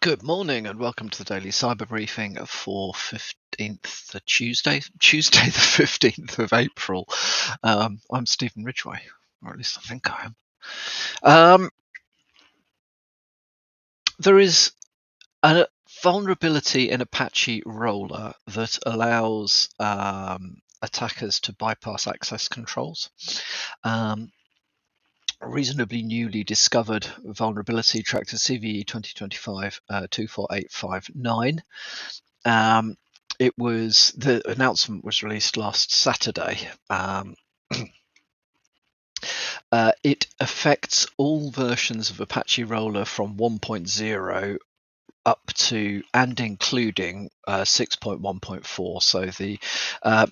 Good morning and welcome to the daily cyber briefing for Tuesday the 15th of April. I'm Stephen Ridgway, or at least I think I am. There is a vulnerability in Apache Roller that allows attackers to bypass access controls. Reasonably newly discovered vulnerability tracked as CVE 2025-24859. The announcement was released last Saturday. It affects all versions of Apache Roller from 1.0 up to and including 6.1.4. So the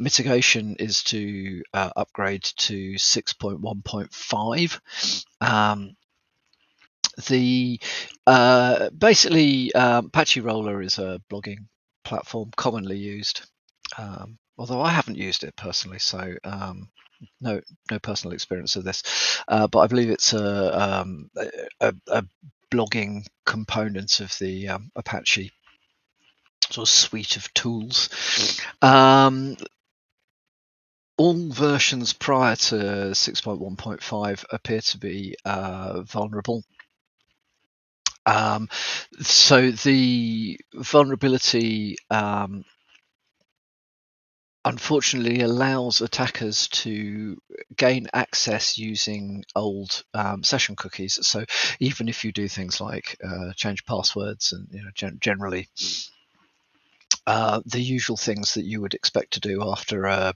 mitigation is to upgrade to 6.1.5. Basically Apache Roller is a blogging platform commonly used, although I haven't used it personally, so no personal experience of this, but I believe it's a blogging component of the Apache sort of suite of tools. All versions prior to 6.1.5 appear to be vulnerable. So the vulnerability unfortunately allows attackers to gain access using old session cookies. So even if you do things like change passwords and generally the usual things that you would expect to do after a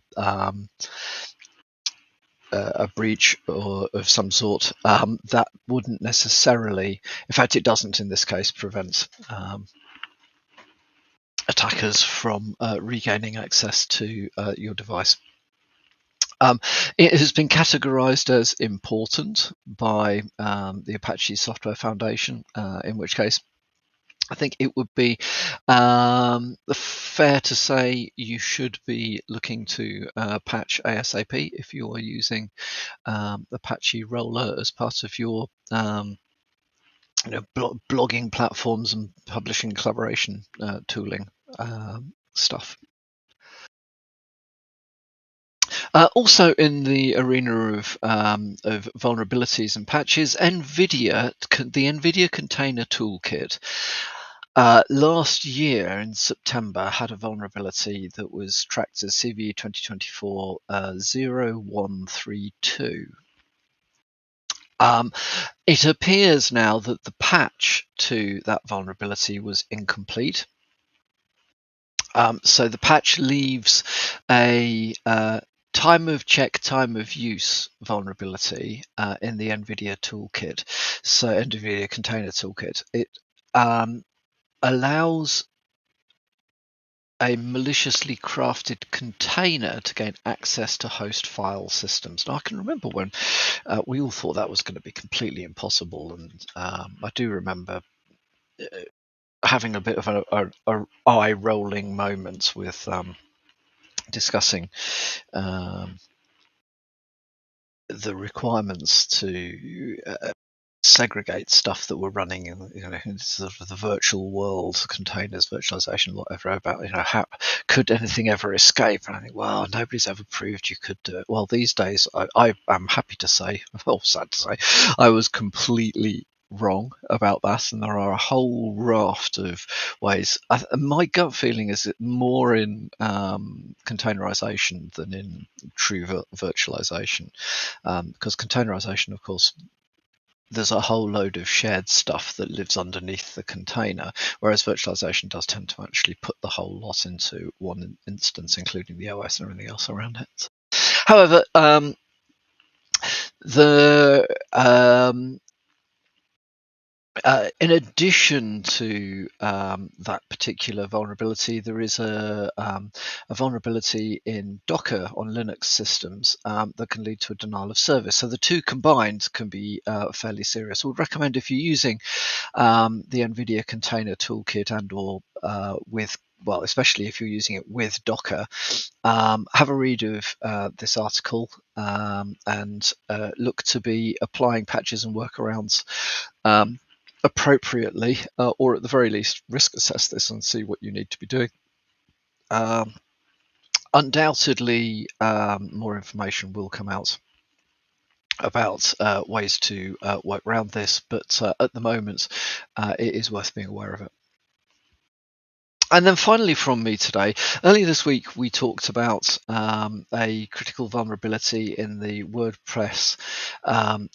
breach or of some sort, that wouldn't necessarily, in fact it doesn't in this case, prevent attackers from regaining access to your device. It has been categorized as important by the Apache Software Foundation, in which case I think it would be fair to say you should be looking to patch ASAP if you are using Apache Roller as part of your blogging platforms and publishing collaboration tooling stuff. Also in the arena of vulnerabilities and patches, the NVIDIA Container Toolkit last year in September had a vulnerability that was tracked as CVE 2024-0132. It appears now that the patch to that vulnerability was incomplete. So the patch leaves a time of check, time of use vulnerability in the NVIDIA toolkit. So NVIDIA Container Toolkit. It allows a maliciously crafted container to gain access to host file systems. Now I can remember when we all thought that was going to be completely impossible, and I do remember having a bit of a eye-rolling moments with discussing the requirements to segregate stuff that we're running in sort of the virtual world, containers, virtualization, whatever, about how could anything ever escape. And I think, well, nobody's ever proved you could do it. Well, these days I am happy to say, well, sad to say, I was completely wrong about that, and there are a whole raft of ways. My gut feeling is it more in containerization than in true virtualization, because containerization, of course, there's a whole load of shared stuff that lives underneath the container, whereas virtualization does tend to actually put the whole lot into one instance, including the OS and everything else around it. However, in addition to that particular vulnerability, there is a vulnerability in Docker on Linux systems that can lead to a denial of service. So the two combined can be fairly serious. I would recommend, if you're using the NVIDIA Container Toolkit and/or especially if you're using it with Docker, have a read of this article and look to be applying patches and workarounds appropriately, or at the very least risk assess this and see what you need to be doing. Undoubtedly, more information will come out about ways to work around this, but at the moment it is worth being aware of it. And then finally from me today, earlier this week we talked about a critical vulnerability in the WordPress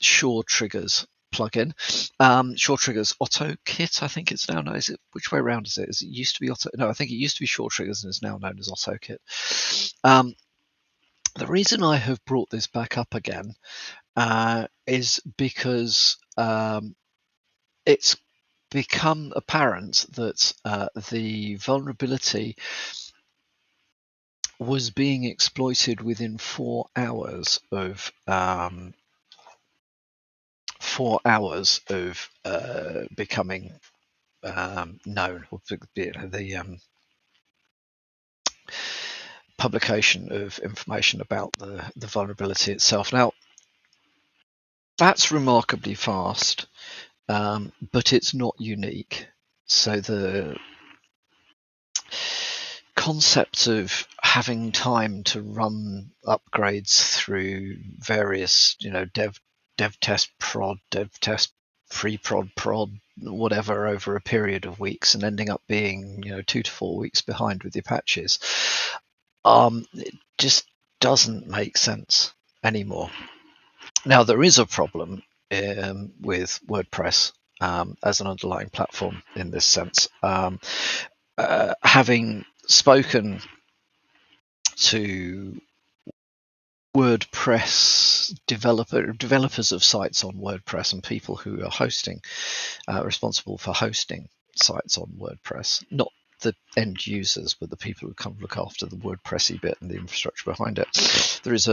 Shore Triggers plugin. Shore Triggers AutoKit, I think it's now known. Is it, which way around is it? Is it used to be Auto? No, I think it used to be Shore Triggers and is now known as AutoKit. The reason I have brought this back up again is because it's become apparent that the vulnerability was being exploited within 4 hours of becoming known, or the publication of information about the vulnerability itself. Now, that's remarkably fast, but it's not unique. So the concept of having time to run upgrades through various, dev test prod, dev test pre-prod, prod, whatever, over a period of weeks, and ending up being 2 to 4 weeks behind with the patches, it just doesn't make sense anymore. Now, there is a problem with WordPress as an underlying platform in this sense. Having spoken to WordPress developers of sites on WordPress and people who are responsible for hosting sites on WordPress, not the end users, but the people who come look after the WordPressy bit and the infrastructure behind it. There is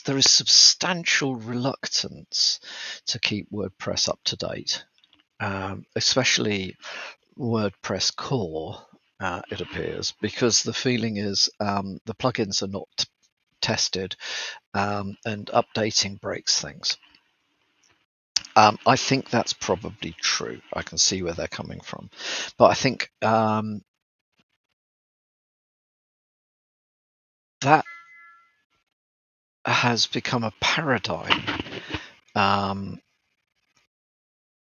there is substantial reluctance to keep WordPress up to date, especially WordPress core, it appears, because the feeling is the plugins are not tested and updating breaks things. I think that's probably true. I can see where they're coming from, but I think that has become a paradigm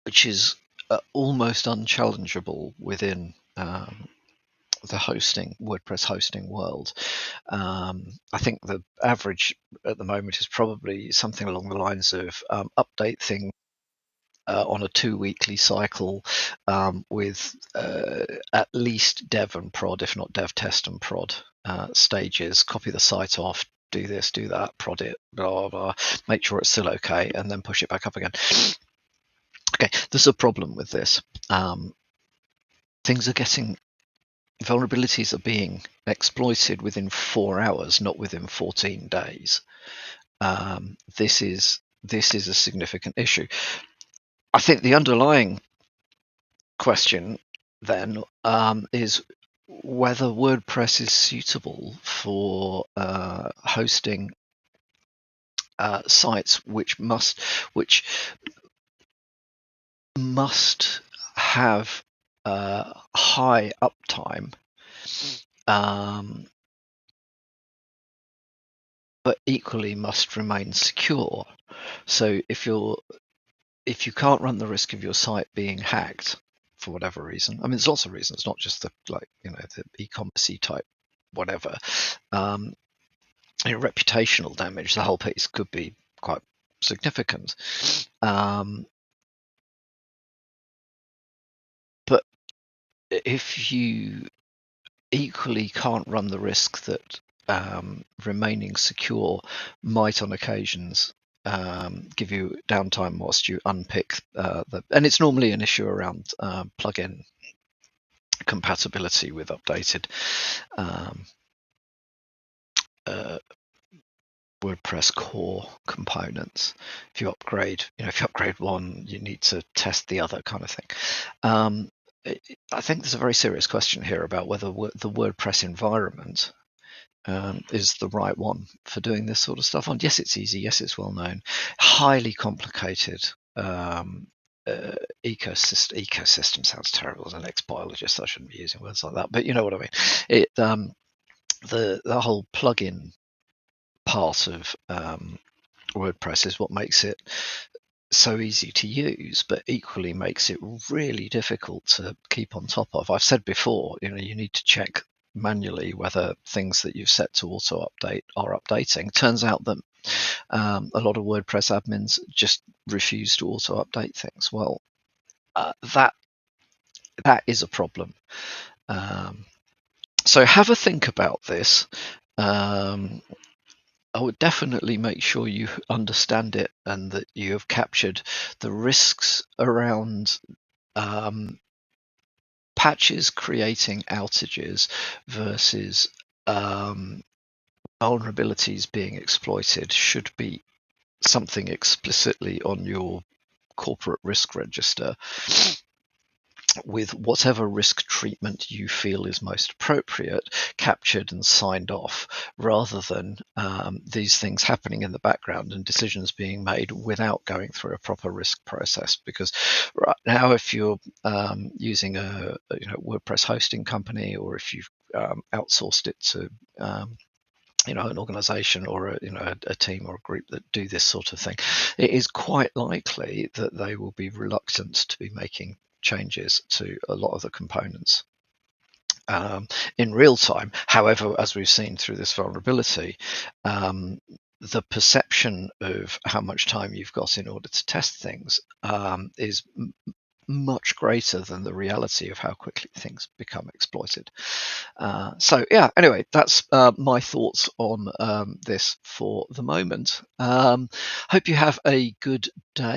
which is almost unchallengeable within the WordPress hosting world. I think the average at the moment is probably something along the lines of update things on a 2-weekly cycle, with at least dev and prod, if not dev test and prod stages. Copy the site off, do this, do that, prod it, blah, blah, blah, make sure it's still okay, and then push it back up again. Okay, there's a problem with this. Vulnerabilities are being exploited within 4 hours, not within 14 days. This is a significant issue. I think the underlying question then is whether WordPress is suitable for hosting sites which must have high uptime, but equally must remain secure. So if you can't run the risk of your site being hacked for whatever reason, I mean, there's lots of reasons, not just the e-commerce type whatever. Reputational damage, the whole piece could be quite significant. But if you equally can't run the risk that remaining secure might on occasions give you downtime whilst you unpick and it's normally an issue around plugin compatibility with updated WordPress core components. If you upgrade one, you need to test the other, kind of thing. I think there's a very serious question here about whether the WordPress environment is the right one for doing this sort of stuff on. Yes, it's easy. Yes, it's well known. Highly complicated ecosystem sounds terrible. As an ex-biologist, I shouldn't be using words like that, but you know what I mean. It the whole plugin part of WordPress is what makes it so easy to use, but equally makes it really difficult to keep on top of. I've said before, you need to check manually whether things that you've set to auto update are updating. Turns out that a lot of WordPress admins just refuse to auto update things. Well, that is a problem. So have a think about this. I would definitely make sure you understand it and that you have captured the risks around patches creating outages versus vulnerabilities being exploited should be something explicitly on your corporate risk register, with whatever risk treatment you feel is most appropriate captured and signed off, rather than these things happening in the background and decisions being made without going through a proper risk process. Because right now, if you're using a WordPress hosting company, or if you've outsourced it to an organization or a team or a group that do this sort of thing, it is quite likely that they will be reluctant to be making changes to a lot of the components in real time. However, as we've seen through this vulnerability, the perception of how much time you've got in order to test things is much greater than the reality of how quickly things become exploited. So yeah, anyway, that's my thoughts on this for the moment. Hope you have a good day.